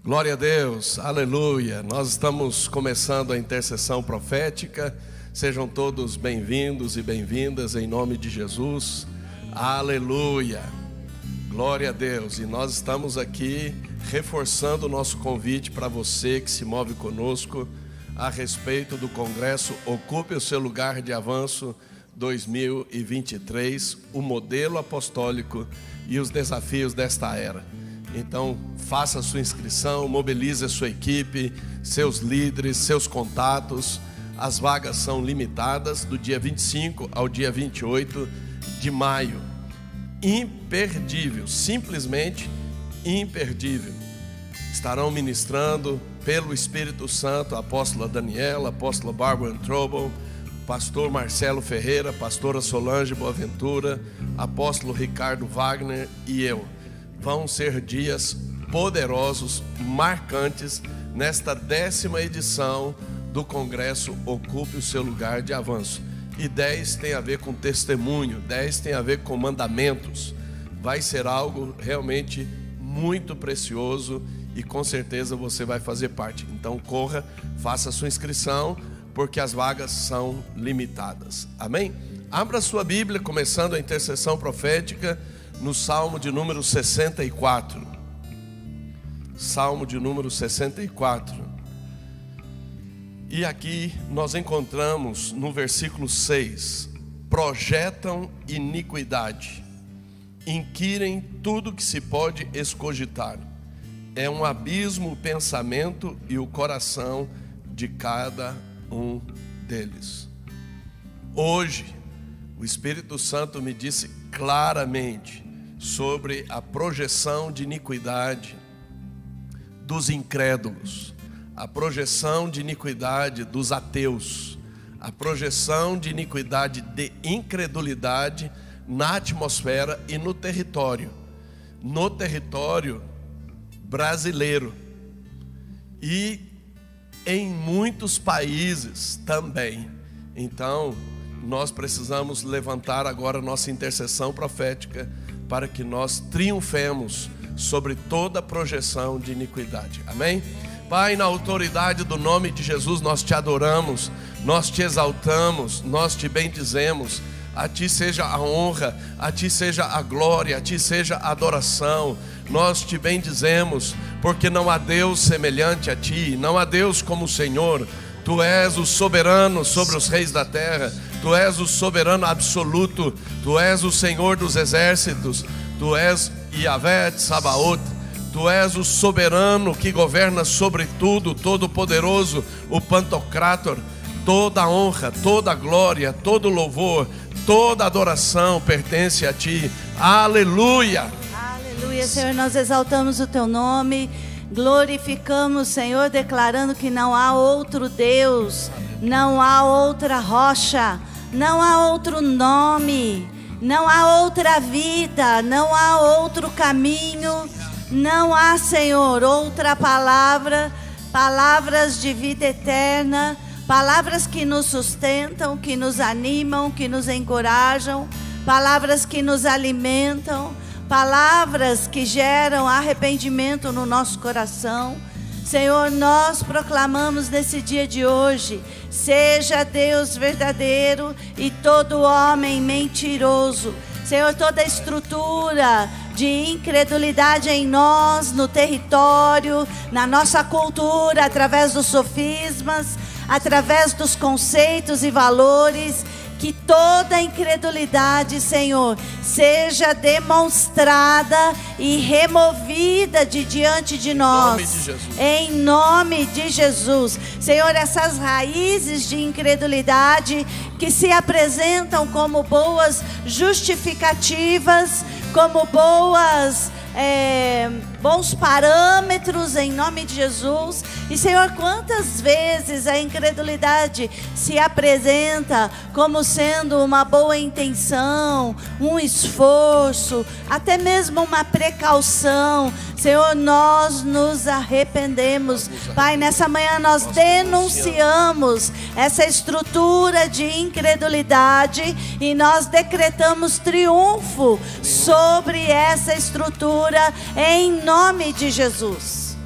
Glória a Deus, aleluia. Nós estamos começando a intercessão profética. Sejam todos bem-vindos e bem-vindas em nome de Jesus. Aleluia. Glória a Deus. E nós estamos aqui reforçando o nosso convite para você que se move conosco a respeito do Congresso Ocupe o Seu Lugar de Avanço 2023, o modelo apostólico e os desafios desta era. Então, faça a sua inscrição, mobilize a sua equipe, seus líderes, seus contatos. As vagas são limitadas do dia 25 ao dia 28 de maio. Imperdível, simplesmente imperdível. Estarão ministrando pelo Espírito Santo a apóstola Daniela, a apóstola Barbara Trouble, pastor Marcelo Ferreira, pastora Solange Boaventura, apóstolo Ricardo Wagner e eu. Vão ser dias poderosos, marcantes, nesta 10ª edição do Congresso Ocupe o Seu Lugar de Avanço. E 10 tem a ver com testemunho, 10 tem a ver com mandamentos. Vai ser algo realmente muito precioso e com certeza você vai fazer parte. Então corra, faça a sua inscrição, porque as vagas são limitadas. Amém? Abra sua Bíblia, começando a intercessão profética, no Salmo de número 64. Salmo de número 64. E aqui nós encontramos no versículo 6: projetam iniquidade, inquirem tudo que se pode escogitar. É um abismo o pensamento e o coração de cada um deles. Hoje, o Espírito Santo me disse claramente sobre a projeção de iniquidade dos incrédulos, a projeção de iniquidade dos ateus, a projeção de iniquidade de incredulidade na atmosfera e no território brasileiro e em muitos países também. Então, nós precisamos levantar agora nossa intercessão profética para que nós triunfemos sobre toda projeção de iniquidade. Amém? Pai, na autoridade do nome de Jesus, nós te adoramos, nós te exaltamos, nós te bendizemos. A ti seja a honra, a ti seja a glória, a ti seja a adoração. Nós te bendizemos, porque não há Deus semelhante a ti, não há Deus como o Senhor. Tu és o soberano sobre os reis da terra, tu és o soberano absoluto, tu és o Senhor dos exércitos, tu és Yahvé Tsabaoth, tu és o soberano que governa sobre tudo, todo-poderoso, o Pantocrator. Toda a honra, toda a glória, todo o louvor, toda a adoração pertence a ti. Aleluia! Aleluia, Senhor, nós exaltamos o teu nome, glorificamos, Senhor, declarando que não há outro Deus, não há outra rocha, não há outro nome, não há outra vida, não há outro caminho, não há, Senhor, outra palavra, palavras de vida eterna, palavras que nos sustentam, que nos animam, que nos encorajam, palavras que nos alimentam, palavras que geram arrependimento no nosso coração. Senhor, nós proclamamos nesse dia de hoje: seja Deus verdadeiro e todo homem mentiroso. Senhor, toda estrutura de incredulidade em nós, no território, na nossa cultura, através dos sofismas, através dos conceitos e valores, que toda incredulidade, Senhor, seja demonstrada e removida de diante de nós. Em nome de Jesus. Senhor, essas raízes de incredulidade que se apresentam como boas justificativas, como bons parâmetros em nome de Jesus. E Senhor, quantas vezes a incredulidade se apresenta como sendo uma boa intenção, um esforço, até mesmo uma precaução. Senhor, nós nos arrependemos. Pai, nessa manhã nós denunciamos essa estrutura de incredulidade e nós decretamos triunfo sobre essa estrutura em nome de Jesus.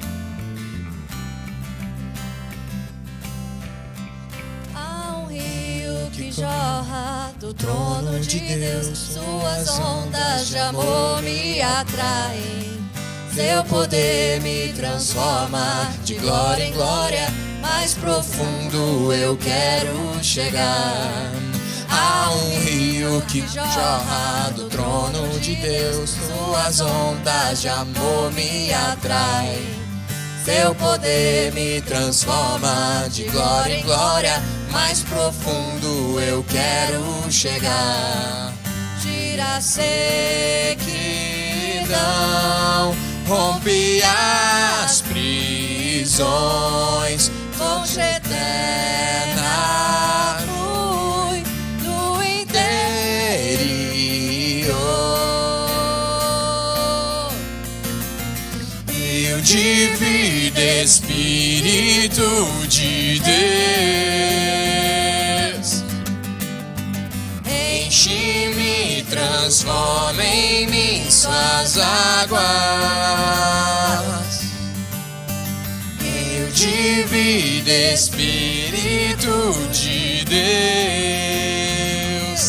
jorra do trono de Deus, suas ondas de amor me atraem. Seu poder me transforma de glória em glória, mais profundo eu quero chegar. Há um rio que jorra do trono de Deus, suas ondas de amor me atraem. Seu poder me transforma de glória em glória, mais profundo eu quero chegar. Tira a sequidão, rompe as prisões, fonte eterna flui do interior. Rio de vida, Espírito de Deus, enche-me, transforma em mim suas águas. Rio de vida, Espírito de Deus,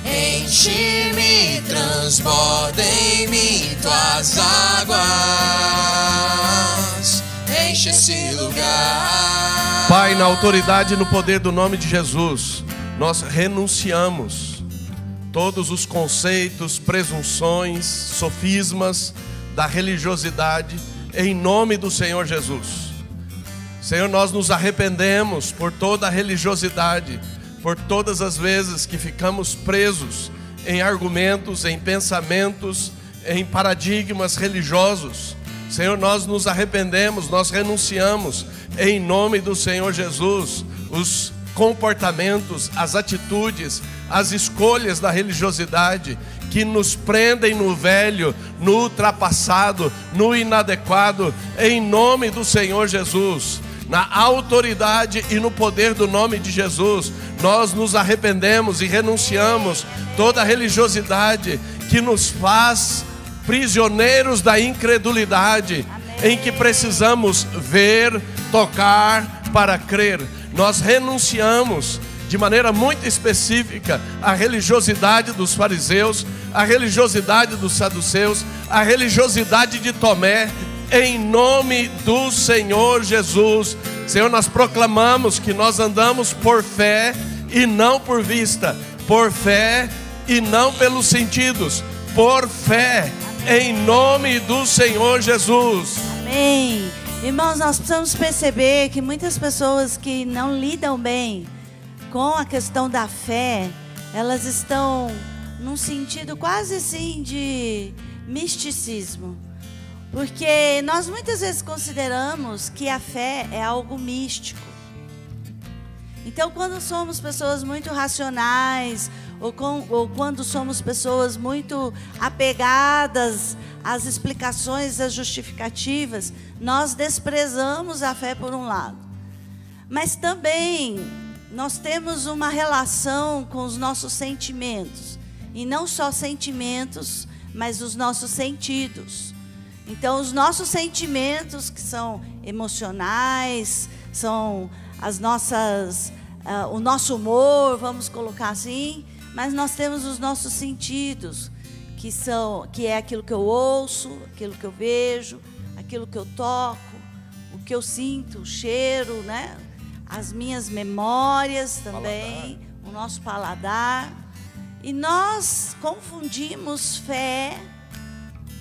enche-me, transborda em mim tuas águas. Enche esse lugar. Pai, na autoridade e no poder do nome de Jesus, nós renunciamos todos os conceitos, presunções, sofismas da religiosidade, em nome do Senhor Jesus. Senhor, nós nos arrependemos por toda a religiosidade, por todas as vezes que ficamos presos em argumentos, em pensamentos, em paradigmas religiosos. Senhor, nós nos arrependemos, nós renunciamos, em nome do Senhor Jesus, os comportamentos, as atitudes, as escolhas da religiosidade que nos prendem no velho, no ultrapassado, no inadequado, em nome do Senhor Jesus. Na autoridade e no poder do nome de Jesus, nós nos arrependemos e renunciamos toda a religiosidade que nos faz prisioneiros da incredulidade. Amém. Em que precisamos ver, tocar para crer. Nós renunciamos de maneira muito específica à religiosidade dos fariseus, à religiosidade dos saduceus, à religiosidade de Tomé, em nome do Senhor Jesus. Senhor, nós proclamamos que nós andamos por fé e não por vista, por fé e não pelos sentidos, por fé, em nome do Senhor Jesus. Amém. Irmãos, nós precisamos perceber que muitas pessoas que não lidam bem com a questão da fé, elas estão num sentido quase assim de misticismo. Porque nós muitas vezes consideramos que a fé é algo místico. Então, quando somos pessoas muito racionais, ou quando somos pessoas muito apegadas às explicações, às justificativas, nós desprezamos a fé por um lado. Mas também nós temos uma relação com os nossos sentimentos. E não só sentimentos, mas os nossos sentidos. Então, os nossos sentimentos, que são emocionais, são as nossas, o nosso humor, vamos colocar assim, mas nós temos os nossos sentidos, que é aquilo que eu ouço, aquilo que eu vejo, aquilo que eu toco, o que eu sinto, o cheiro, né? As minhas memórias também, o nosso paladar. E nós confundimos fé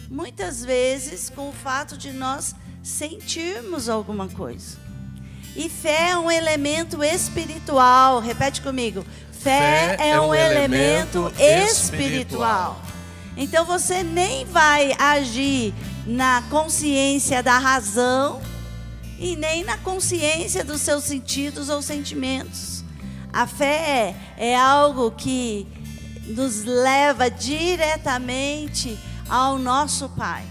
muitas vezes com o fato de nós sentirmos alguma coisa. E fé é um elemento espiritual. Repete comigo. Fé é um elemento espiritual. Então você nem vai agir na consciência da razão e nem na consciência dos seus sentidos ou sentimentos. A fé é algo que nos leva diretamente ao nosso Pai.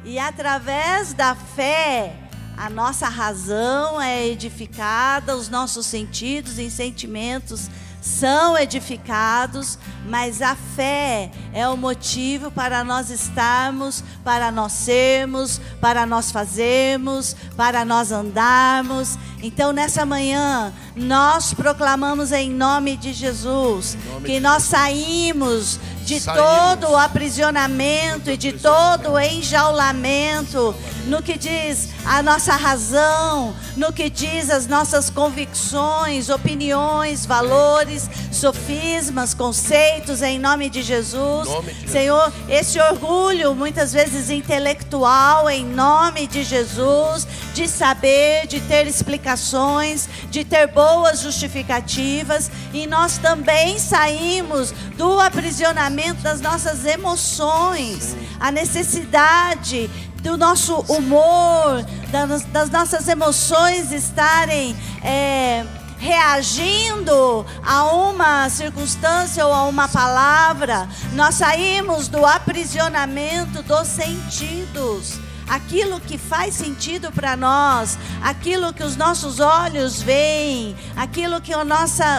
E através da fé, a nossa razão é edificada, os nossos sentidos e sentimentos são edificados, mas a fé é o motivo para nós estarmos, para nós sermos, para nós fazermos, para nós andarmos. Então nessa manhã nós proclamamos em nome de Jesus que nós saímos de todo o aprisionamento e de todo o enjaulamento no que diz a nossa razão, no que diz as nossas convicções, opiniões, valores, sofismas, conceitos, em nome de Jesus. Senhor, esse orgulho muitas vezes intelectual, em nome de Jesus, de saber, de ter explicações, de ter boas justificativas, e nós também saímos do aprisionamento das nossas emoções, a necessidade do nosso humor, das nossas emoções estarem reagindo a uma circunstância ou a uma palavra. Nós saímos do aprisionamento dos sentidos. Aquilo que faz sentido para nós, aquilo que os nossos olhos veem, aquilo que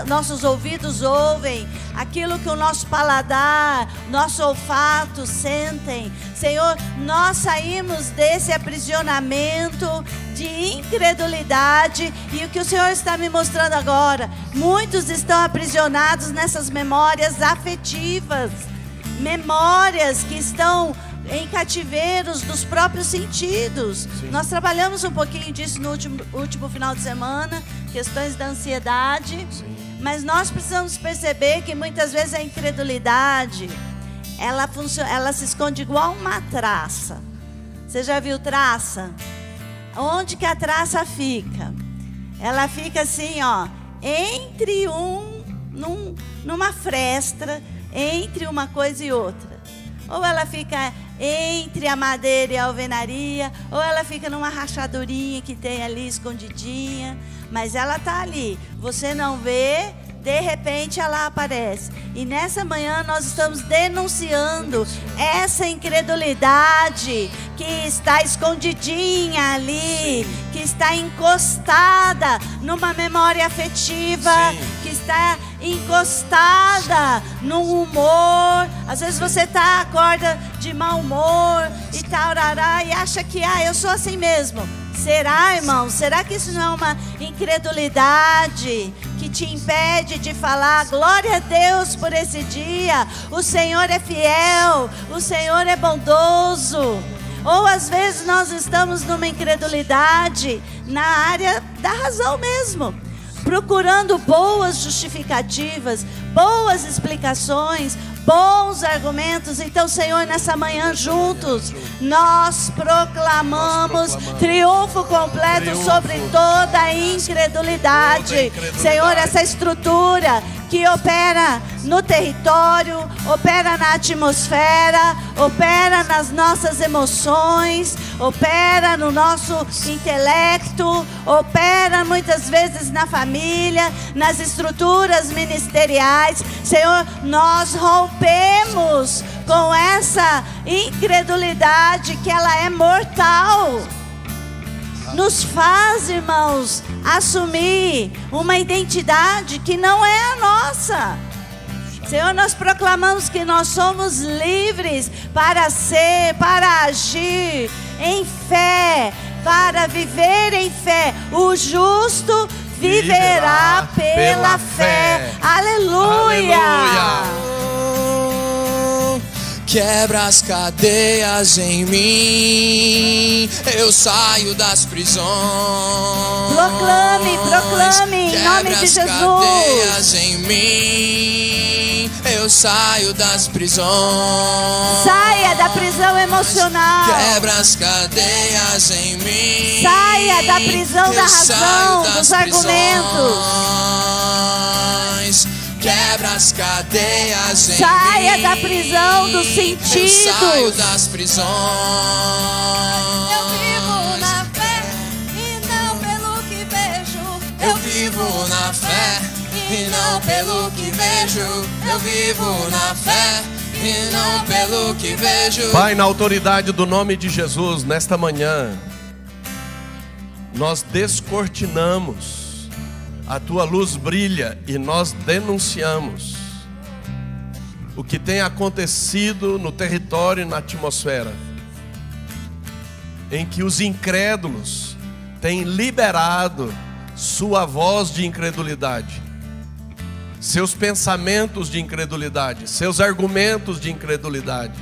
nossos ouvidos ouvem, aquilo que o nosso paladar, nosso olfato sentem. Senhor, nós saímos desse aprisionamento de incredulidade, e o que o Senhor está me mostrando agora, muitos estão aprisionados nessas memórias afetivas, memórias que estão em cativeiros dos próprios sentidos. Sim. Nós trabalhamos um pouquinho disso no último final de semana, questões da ansiedade. Sim. Mas nós precisamos perceber que muitas vezes a incredulidade, ela se esconde igual uma traça. Você já viu traça? Onde que a traça fica? Ela fica assim, ó, entre numa fresta, entre uma coisa e outra. Ou ela fica entre a madeira e a alvenaria, ou ela fica numa rachadurinha que tem ali escondidinha, mas ela está ali, você não vê, de repente ela aparece. E nessa manhã nós estamos denunciando essa incredulidade que está escondidinha ali, que está encostada numa memória afetiva, que está encostada no humor. Às vezes você acorda de mau humor e tarará, e acha que eu sou assim mesmo. Será, irmão? Será que isso não é uma incredulidade que te impede de falar glória a Deus por esse dia? O Senhor é fiel, o Senhor é bondoso. Ou às vezes nós estamos numa incredulidade na área da razão mesmo, procurando boas justificativas, boas explicações, bons argumentos. Então, Senhor, nessa manhã juntos, nós proclamamos triunfo completo sobre toda a incredulidade. Senhor, essa estrutura que opera no território, opera na atmosfera, opera nas nossas emoções, opera no nosso intelecto, opera muitas vezes na família, nas estruturas ministeriais. Senhor, nós rompemos com essa incredulidade, que ela é mortal. Nos faz, irmãos, assumir uma identidade que não é a nossa. Senhor, nós proclamamos que nós somos livres para ser, para agir em fé, para viver em fé. O justo viverá pela fé. Aleluia! Aleluia! Quebra as cadeias em mim, eu saio das prisões. Proclame, em nome de Jesus. Quebra as cadeias em mim, eu saio das prisões. Saia da prisão emocional. Quebra as cadeias em mim. Saia da prisão da razão, dos argumentos. Quebra as cadeias em Saia mim. da prisão dos sentidos. Eu saio das prisões. Eu vivo na fé e não pelo que vejo. Eu vivo na fé e não pelo que vejo. Eu vivo na fé e não pelo que vejo. Pai, na autoridade do nome de Jesus, nesta manhã, nós descortinamos a tua luz brilha e nós denunciamos o que tem acontecido no território e na atmosfera, em que os incrédulos têm liberado sua voz de incredulidade, seus pensamentos de incredulidade, seus argumentos de incredulidade,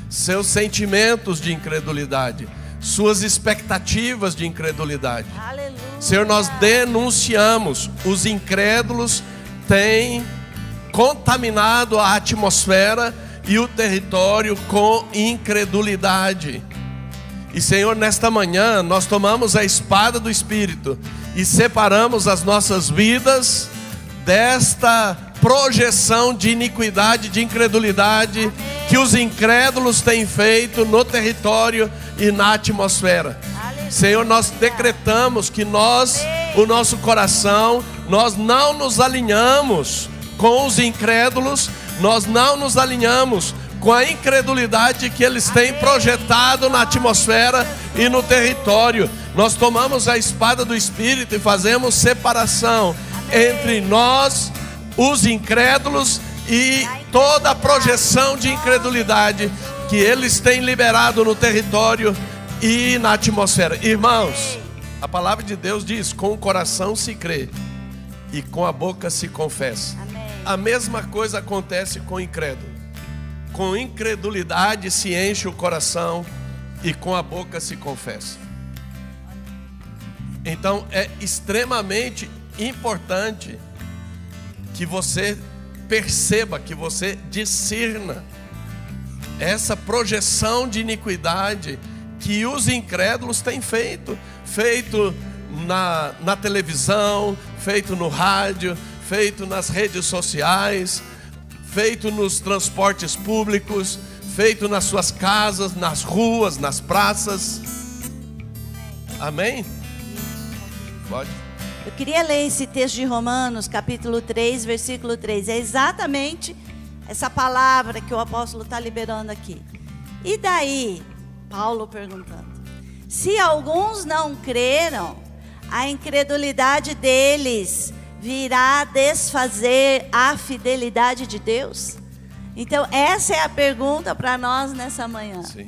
seus sentimentos de incredulidade, suas expectativas de incredulidade. Aleluia. Senhor, nós denunciamos, os incrédulos têm contaminado a atmosfera e o território com incredulidade. E Senhor, nesta manhã nós tomamos a espada do Espírito e separamos as nossas vidas desta projeção de iniquidade, de incredulidade, amém, que os incrédulos têm feito no território e na atmosfera. Aleluia. Senhor, nós decretamos que nós, amém, o nosso coração, nós não nos alinhamos com os incrédulos, nós não nos alinhamos com a incredulidade que eles têm projetado na atmosfera e no território. Nós tomamos a espada do Espírito e fazemos separação entre nós, os incrédulos, e toda a projeção de incredulidade que eles têm liberado no território e na atmosfera. Irmãos, a palavra de Deus diz: com o coração se crê e com a boca se confessa. A mesma coisa acontece com o incrédulo. Com incredulidade se enche o coração e com a boca se confessa. Então é extremamente importante que você perceba, que você discirna essa projeção de iniquidade que os incrédulos têm feito na televisão, feito no rádio, feito nas redes sociais, feito nos transportes públicos, feito nas suas casas, nas ruas, nas praças. Amém? Pode. Eu queria ler esse texto de Romanos, capítulo 3, versículo 3. É exatamente essa palavra que o apóstolo está liberando aqui. E daí, Paulo perguntando: se alguns não creram, a incredulidade deles virá desfazer a fidelidade de Deus? Então essa é a pergunta para nós nessa manhã. Sim.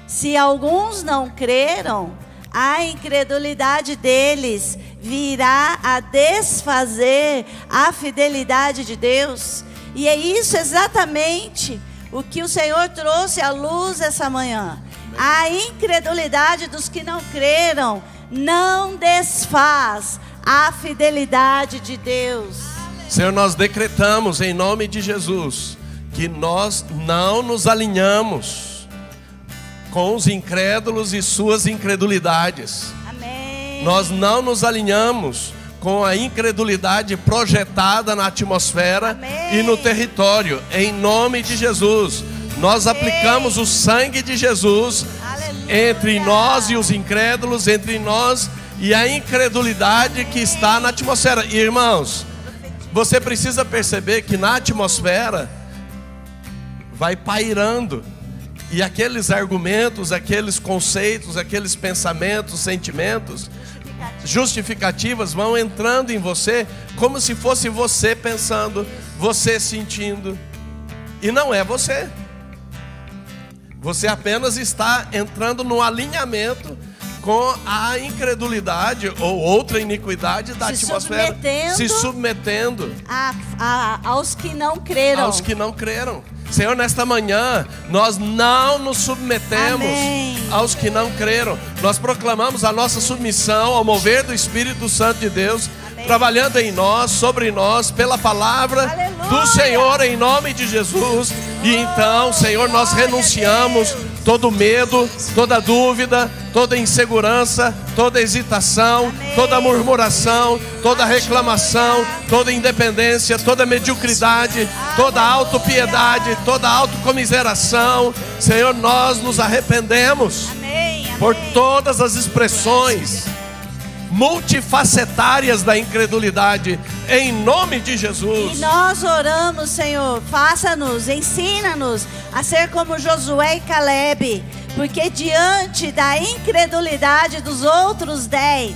Se alguns não creram, a incredulidade deles virá a desfazer a fidelidade de Deus. E é isso exatamente o que o Senhor trouxe à luz essa manhã. A incredulidade dos que não creram não desfaz a fidelidade de Deus. Senhor, nós decretamos em nome de Jesus que nós não nos alinhamos com os incrédulos e suas incredulidades. Amém. Nós não nos alinhamos com a incredulidade projetada na atmosfera, amém, e no território. Em nome de Jesus, nós, amém, aplicamos o sangue de Jesus, aleluia, entre nós e os incrédulos, entre nós e a incredulidade que está na atmosfera. E, irmãos, você precisa perceber que na atmosfera vai pairando, e aqueles argumentos, aqueles conceitos, aqueles pensamentos, sentimentos, justificativas vão entrando em você como se fosse você pensando, você sentindo, e não é você. Você apenas está entrando no alinhamento com a incredulidade ou outra iniquidade da atmosfera, se submetendo aos que não creram. Aos que não creram. Senhor, nesta manhã nós não nos submetemos, amém, aos que não creram. Nós proclamamos a nossa submissão ao mover do Espírito Santo de Deus, amém, trabalhando em nós, sobre nós, pela palavra, aleluia, do Senhor, em nome de Jesus. E então, Senhor, nós renunciamos todo medo, toda dúvida, toda insegurança, toda hesitação, amém, toda murmuração, toda reclamação, toda independência, toda mediocridade, toda autopiedade, toda autocomiseração. Senhor, nós nos arrependemos, amém, amém, por todas as expressões multifacetárias da incredulidade, em nome de Jesus. E nós oramos, Senhor, faça-nos, ensina-nos a ser como Josué e Calebe, porque diante da incredulidade dos outros 10,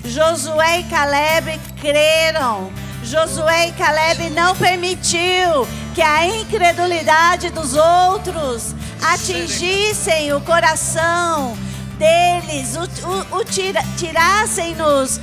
Josué e Caleb creram. Josué e Caleb não permitiu que a incredulidade dos outros atingissem o coração deles, tirassem-nos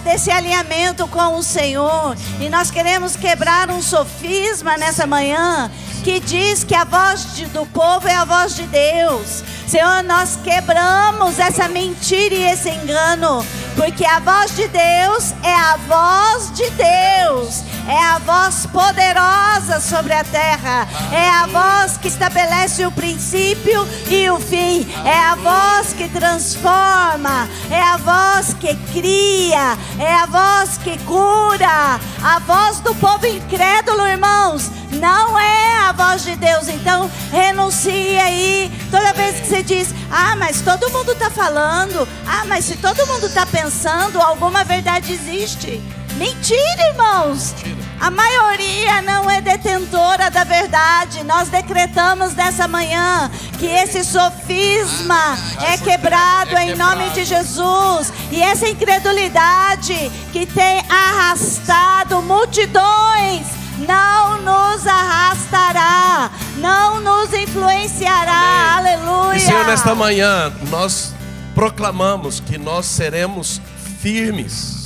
desse alinhamento com o Senhor. E nós queremos quebrar um sofisma nessa manhã que diz que a voz do povo é a voz de Deus. Senhor, nós quebramos essa mentira e esse engano, porque a voz de Deus é a voz de Deus, é a voz poderosa sobre a terra, é a voz que estabelece o princípio e o fim, é a voz que transforma, é a voz que cria, é a voz que cura. A voz do povo incrédulo, irmãos, não é a voz de Deus. Então renuncie aí. Toda vez que você diz: ah, mas todo mundo está falando, ah, mas se todo mundo está pensando, alguma verdade existe. Mentira, irmãos. A maioria não é detentora da verdade. Nós decretamos nessa manhã que esse sofisma é quebrado em nome de Jesus. E essa incredulidade que tem arrastado multidões não nos arrastará, não nos influenciará. Amém. Aleluia. E Senhor, nesta manhã nós proclamamos que nós seremos firmes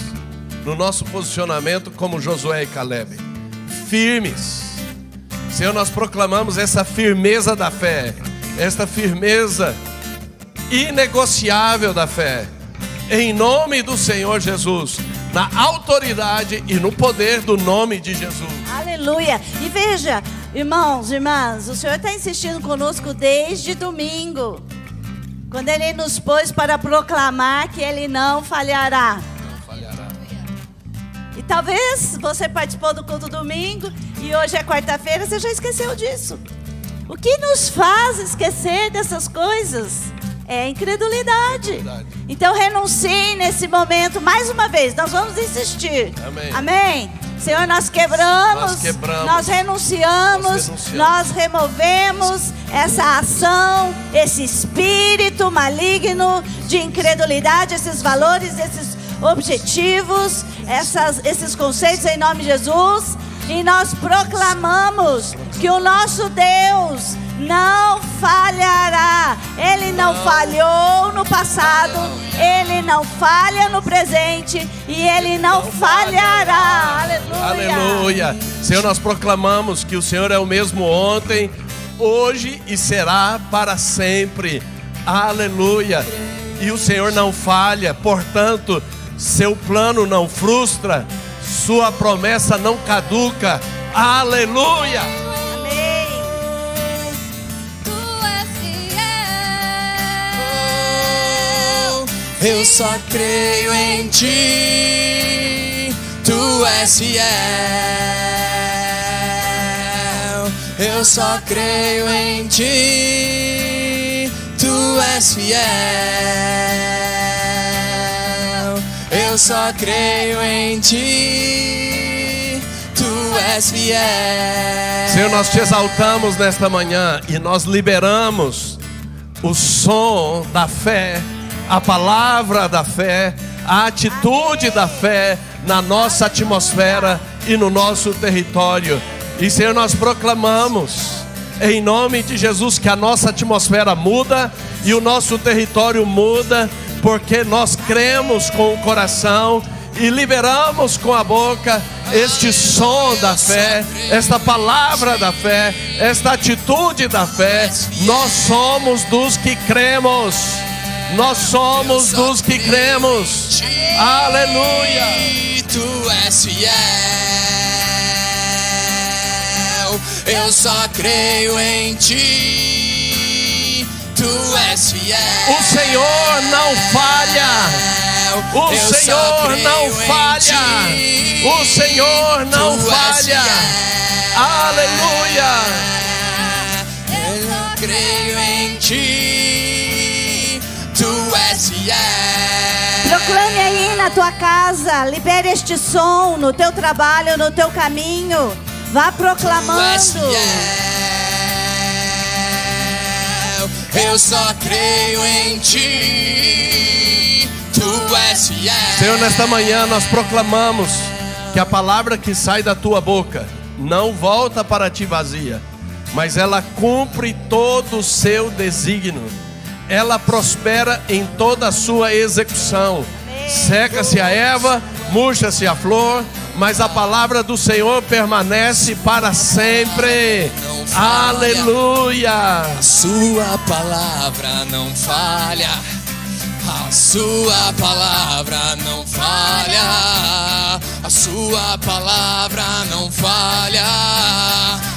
no nosso posicionamento como Josué e Caleb. Firmes. Senhor, nós proclamamos essa firmeza da fé, esta firmeza inegociável da fé, em nome do Senhor Jesus, na autoridade e no poder do nome de Jesus. Aleluia. E veja, irmãos, irmãs, o Senhor está insistindo conosco desde domingo, quando Ele nos pôs para proclamar que Ele não falhará. E talvez você participou do culto domingo e hoje é quarta-feira, você já esqueceu disso. O que nos faz esquecer dessas coisas é a incredulidade. Então renuncie nesse momento. Mais uma vez, nós vamos insistir. Amém. Amém. Senhor, nós quebramos, nós renunciamos, nós removemos essa ação, esse espírito maligno de incredulidade, esses valores, esses objetivos, esses conceitos em nome de Jesus. E nós proclamamos que o nosso Deus não falhará. Ele não falhou no passado, Ele não falha no presente e Ele não falhará. Aleluia. Aleluia. Senhor, nós proclamamos que o Senhor é o mesmo ontem, hoje e será para sempre. Aleluia. E o Senhor não falha, portanto, seu plano não frustra, sua promessa não caduca. Aleluia. Amém. Tu és fiel. Eu só creio em ti, tu és fiel. Eu só creio em ti, tu és fiel. Eu só creio em ti, tu és fiel. Senhor, nós te exaltamos nesta manhã e nós liberamos o som da fé, a palavra da fé, a atitude da fé na nossa atmosfera e no nosso território. E Senhor, nós proclamamos em nome de Jesus que a nossa atmosfera muda e o nosso território muda, porque nós cremos com o coração e liberamos com a boca este som da fé, esta palavra da fé, esta atitude da fé. Nós somos dos que cremos. Nós somos dos que cremos. Aleluia. Tu és fiel. Eu só creio em ti. Tu és fiel. O Senhor não falha. O Senhor não falha. O Senhor não falha. Aleluia. Eu só creio em ti. Tu és fiel. Proclame aí na tua casa, libere este som no teu trabalho, no teu caminho. Vá proclamando. Eu só creio em ti. Tu és fiel. Senhor, nesta manhã nós proclamamos que a palavra que sai da tua boca não volta para ti vazia, mas ela cumpre todo o seu desígnio. Ela prospera em toda a sua execução. Seca-se a erva, murcha-se a flor, mas a palavra do Senhor permanece para sempre. Aleluia! A sua palavra não falha. A sua palavra não falha. A sua palavra não falha.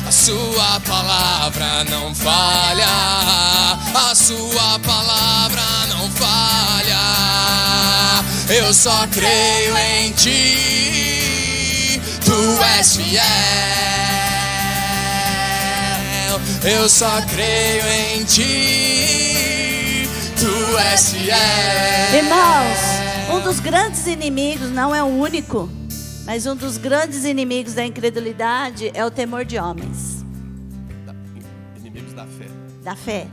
A sua palavra não falha. A sua palavra não falha. Eu só creio em ti. Tu és fiel. Eu só creio em ti. Tu és fiel. Irmãos, um dos grandes inimigos, não é o único, mas um dos grandes inimigos da incredulidade é o temor de homens. Inimigos da fé. Da fé,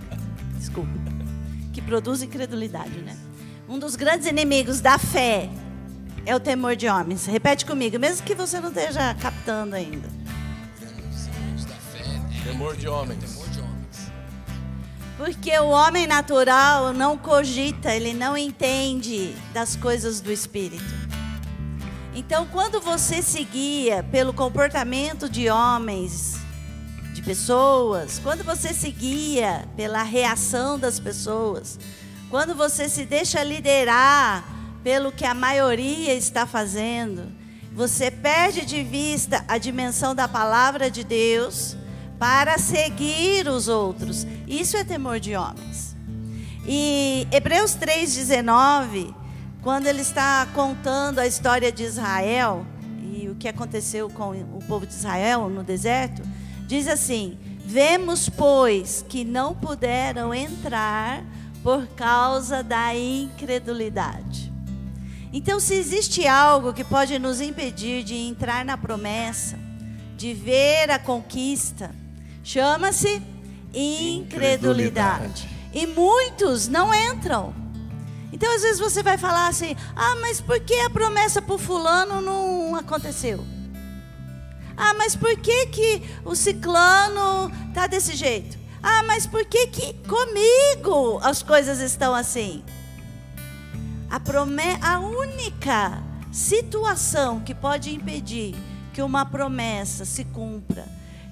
desculpa. Que produz incredulidade, né? Um dos grandes inimigos da fé é o temor de homens. Repete comigo, mesmo que você não esteja captando ainda. Temor de homens. Porque o homem natural não cogita, ele não entende das coisas do Espírito. Então, quando você se guia pelo comportamento de homens, de pessoas, quando você se guia pela reação das pessoas, quando você se deixa liderar pelo que a maioria está fazendo, você perde de vista a dimensão da palavra de Deus para seguir os outros. Isso é temor de homens. E Hebreus 3,19, quando ele está contando a história de Israel e o que aconteceu com o povo de Israel no deserto, diz assim: vemos, pois, que não puderam entrar por causa da incredulidade. Então, se existe algo que pode nos impedir de entrar na promessa, de ver a conquista, chama-se incredulidade. E muitos não entram. Então, às vezes você vai falar assim: ah, mas por que a promessa para o fulano não aconteceu? Ah, mas por que o ciclano está desse jeito? Ah, mas por que comigo as coisas estão assim? A única situação que pode impedir que uma promessa se cumpra,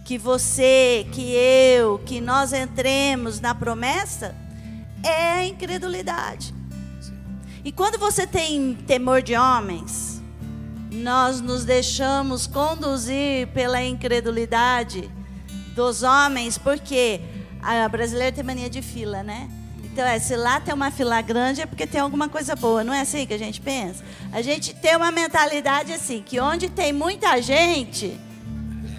que você, que eu, que nós entremos na promessa, é a incredulidade. E quando você tem temor de homens, nós nos deixamos conduzir pela incredulidade dos homens, porque a brasileira tem mania de fila, né? Então, se lá tem uma fila grande é porque tem alguma coisa boa. Não é assim que a gente pensa? A gente tem uma mentalidade assim, que onde tem muita gente,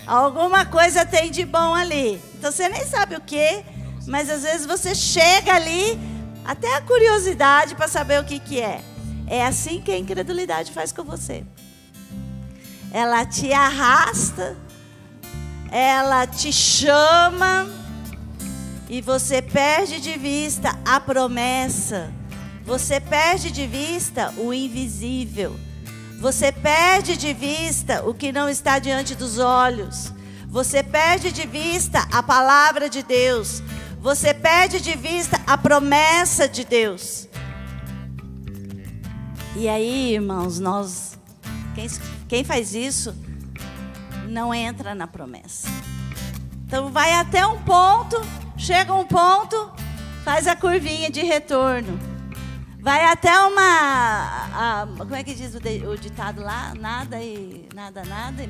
alguma coisa tem de bom ali. Então, você nem sabe o que, mas às vezes você chega ali, até a curiosidade para saber o que é. É assim que a incredulidade faz com você. Ela te arrasta, ela te chama, e você perde de vista a promessa. Você perde de vista o invisível. Você perde de vista o que não está diante dos olhos. Você perde de vista a palavra de Deus. Você perde de vista a promessa de Deus. E aí, irmãos, quem faz isso não entra na promessa. Então vai até um ponto, chega um ponto, faz a curvinha de retorno. Vai até como é que diz o ditado lá? Nada e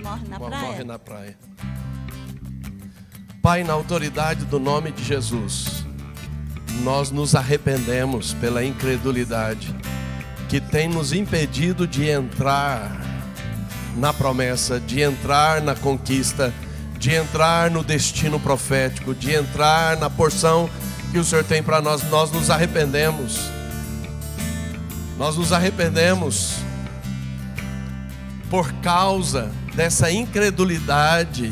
morre na praia. Morre na praia. Pai, na autoridade do nome de Jesus, nós nos arrependemos pela incredulidade que tem nos impedido de entrar na promessa, de entrar na conquista, de entrar no destino profético, de entrar na porção que o Senhor tem para nós. Nós nos arrependemos. Nós nos arrependemos por causa dessa incredulidade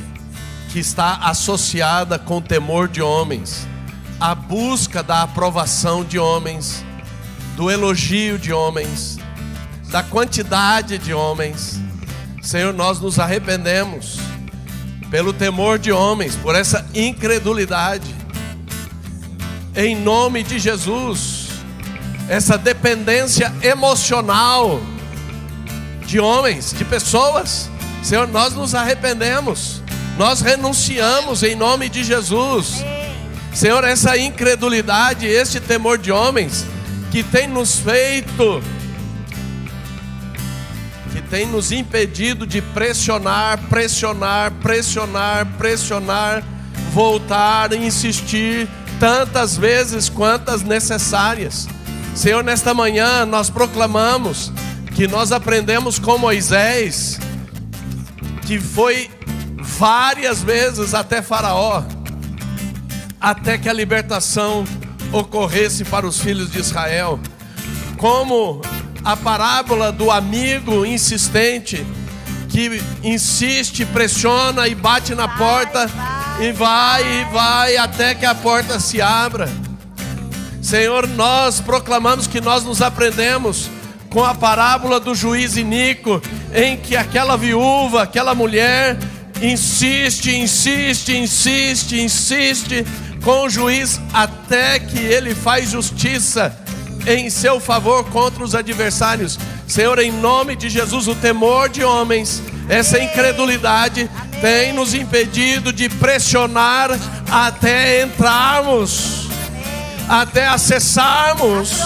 que está associada com o temor de homens, a busca da aprovação de homens, do elogio de homens, da quantidade de homens. Senhor, nós nos arrependemos pelo temor de homens, por essa incredulidade. Em nome de Jesus, essa dependência emocional de homens, de pessoas, Senhor, nós nos arrependemos, nós renunciamos em nome de Jesus. Senhor, essa incredulidade, este temor de homens que tem nos feito, que tem nos impedido de pressionar, voltar, insistir tantas vezes quantas necessárias. Senhor, nesta manhã nós proclamamos que nós aprendemos com Moisés, que foi várias vezes até Faraó, até que a libertação ocorresse para os filhos de Israel. Como a parábola do amigo insistente, que insiste, pressiona e bate na porta, e vai até que a porta se abra. Senhor, nós proclamamos que nós nos aprendemos com a parábola do juiz iníquo, em que aquela viúva, aquela mulher insiste com o juiz até que ele faz justiça em seu favor contra os adversários. Senhor, em nome de Jesus, o temor de homens, essa incredulidade tem nos impedido de pressionar até entrarmos, até acessarmos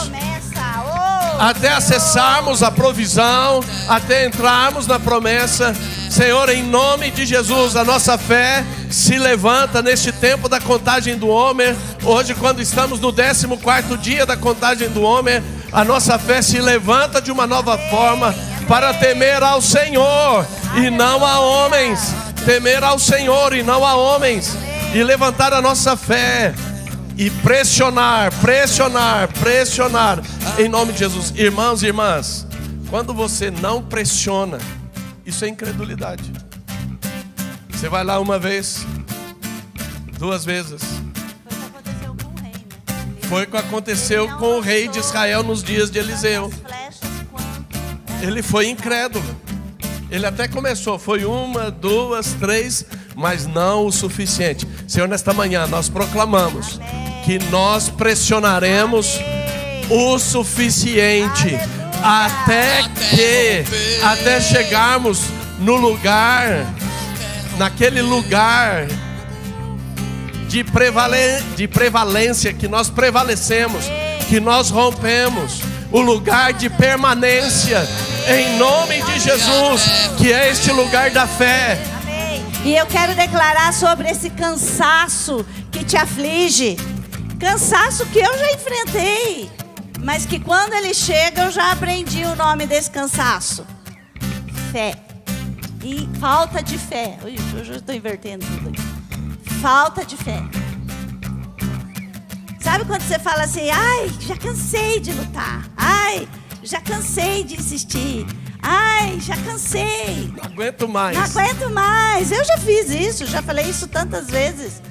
a provisão, até entrarmos na promessa. Senhor, em nome de Jesus, a nossa fé se levanta neste tempo da contagem do Homer. Hoje, quando estamos no 14º dia da contagem do Homer, a nossa fé se levanta de uma nova forma para temer ao Senhor e não a homens. Temer ao Senhor e não a homens, e levantar a nossa fé e pressionar em nome de Jesus. Irmãos e irmãs, quando você não pressiona, isso é incredulidade. Você vai lá uma vez, duas vezes. Foi o que aconteceu com o rei de Israel nos dias de Eliseu. Ele foi incrédulo. Ele até começou, foi 1, 2, 3, mas não o suficiente. Senhor, nesta manhã nós proclamamos que nós pressionaremos o suficiente até chegarmos no lugar, naquele lugar de prevalência, que nós prevalecemos, que nós rompemos, o lugar de permanência, em nome de Jesus, que é este lugar da fé. E eu quero declarar sobre esse cansaço que te aflige, cansaço que eu já enfrentei, mas que quando ele chega eu já aprendi o nome desse cansaço: fé. E falta de fé. Hoje eu estou invertendo tudo aqui. Falta de fé. Sabe quando você fala assim: ai, já cansei de lutar, ai, já cansei de insistir, ai, já cansei, não aguento mais. Não aguento mais. Eu já fiz isso, já falei isso tantas vezes.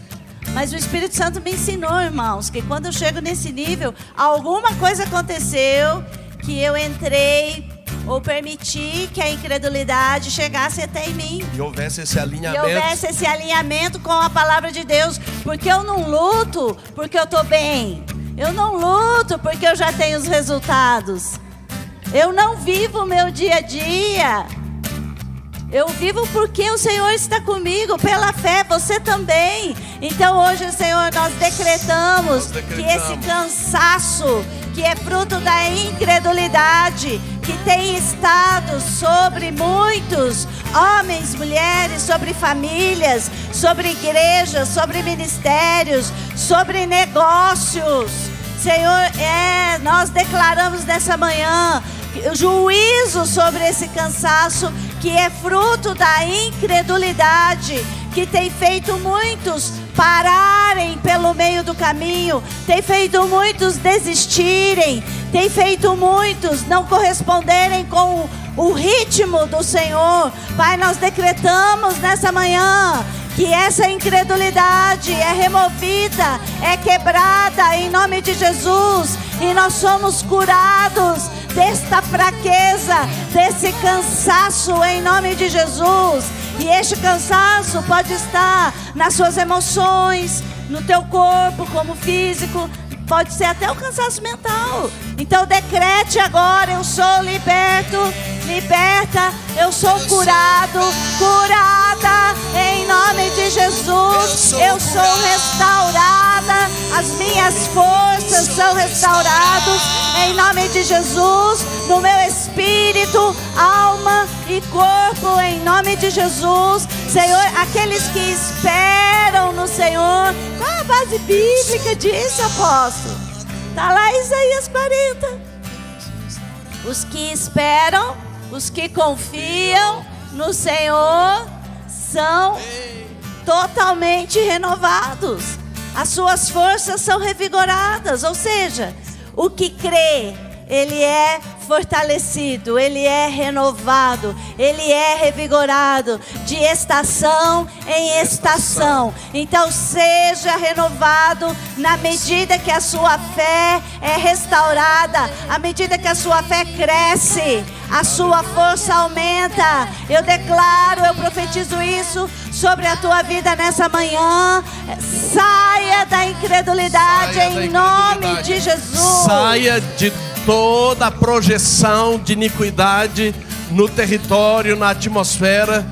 Mas o Espírito Santo me ensinou, irmãos, que quando eu chego nesse nível, alguma coisa aconteceu, que eu entrei ou permiti que a incredulidade chegasse até em mim. E houvesse esse alinhamento com a palavra de Deus. Porque eu não luto porque eu estou bem. Eu não luto porque eu já tenho os resultados. Eu não vivo o meu dia a dia. Eu vivo porque o Senhor está comigo, pela fé, você também. Então hoje, Senhor, nós decretamos que esse cansaço, que é fruto da incredulidade, que tem estado sobre muitos homens, mulheres, sobre famílias, sobre igrejas, sobre ministérios, sobre negócios. Senhor, nós declaramos nessa manhã juízo sobre esse cansaço, que é fruto da incredulidade, que tem feito muitos pararem pelo meio do caminho, tem feito muitos desistirem, tem feito muitos não corresponderem com o ritmo do Senhor. Pai, nós decretamos nessa manhã que essa incredulidade é removida, é quebrada em nome de Jesus, e nós somos curados desta fraqueza, desse cansaço em nome de Jesus. E este cansaço pode estar nas suas emoções, no teu corpo, como físico, pode ser até o cansaço mental. Então decrete agora: eu sou liberto, liberta, eu sou curado, curada em nome de Jesus. Eu sou restaurada, as minhas forças são restauradas em nome de Jesus, no meu espírito, alma e corpo em nome de Jesus. Senhor, aqueles que esperam no Senhor, qual é a base bíblica disso, apóstolo? Está lá em Isaías 40. Os que esperam, os que confiam no Senhor são totalmente renovados. As suas forças são revigoradas. Ou seja, o que crê, ele é fortalecido, ele é renovado, ele é revigorado de estação em estação. Então seja renovado na medida que a sua fé é restaurada, à medida que a sua fé cresce, a sua força aumenta. Eu declaro, eu profetizo isso sobre a tua vida nessa manhã. Saia da incredulidade em nome de Jesus. Saia de toda a projeção de iniquidade no território, na atmosfera.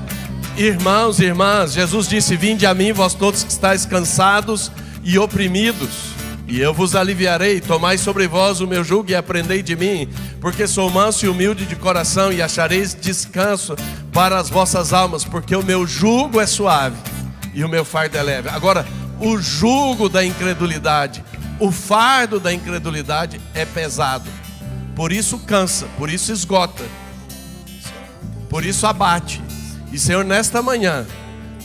Irmãos e irmãs, Jesus disse: vinde a mim, vós todos que estáis cansados e oprimidos, e eu vos aliviarei. Tomai sobre vós o meu jugo e aprendei de mim, porque sou manso e humilde de coração, e achareis descanso para as vossas almas, porque o meu jugo é suave e o meu fardo é leve. Agora, o jugo da incredulidade, o fardo da incredulidade é pesado. Por isso cansa, por isso esgota, por isso abate. E Senhor, nesta manhã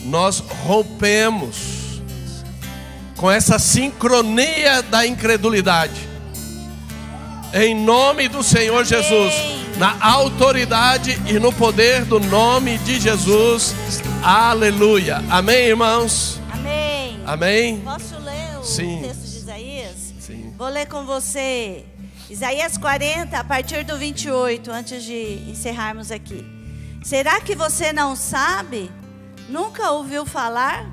nós rompemos com essa sincronia da incredulidade, em nome do Senhor Jesus, na autoridade e no poder do nome de Jesus. Aleluia. Amém, irmãos? Amém. Amém. Posso ler o Sim. texto de Isaías? Sim. Vou ler com você. Isaías 40, a partir do 28, antes de encerrarmos aqui. Será que você não sabe? Nunca ouviu falar?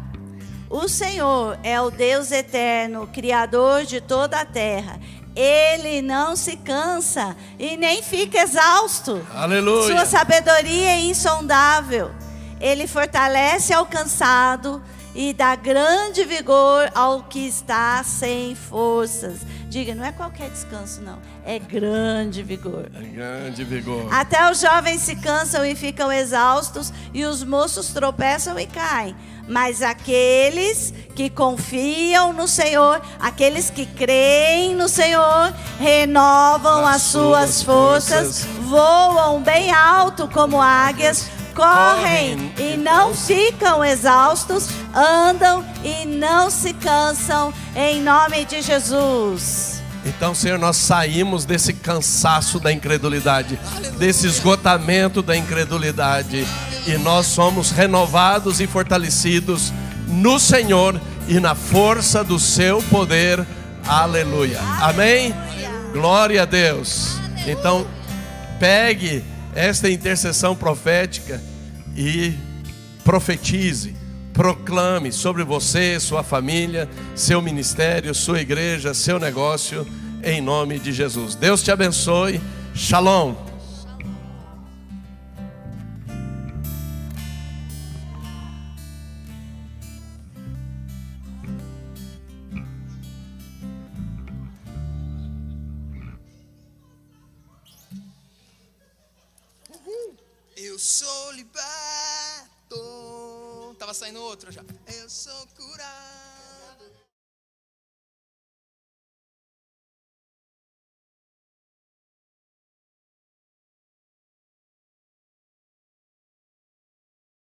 O Senhor é o Deus eterno, Criador de toda a terra. Ele não se cansa e nem fica exausto. Aleluia. Sua sabedoria é insondável. Ele fortalece ao cansado e dá grande vigor ao que está sem forças. Diga, não é qualquer descanso, não. É grande vigor. É grande vigor. Até os jovens se cansam e ficam exaustos, e os moços tropeçam e caem. Mas aqueles que confiam no Senhor, aqueles que creem no Senhor, renovam as suas forças, voam bem alto como águias, correm e não ficam exaustos, andam e não se cansam, em nome de Jesus. Então, Senhor, nós saímos desse cansaço da incredulidade, desse esgotamento da incredulidade, e nós somos renovados e fortalecidos no Senhor e na força do seu poder. Aleluia. Amém? Glória a Deus. Então, pegue esta intercessão profética e profetize, proclame sobre você, sua família, seu ministério, sua igreja, seu negócio, em nome de Jesus. Deus te abençoe. Shalom. Eu sou liberto. Tava saindo outra já. Eu sou curado.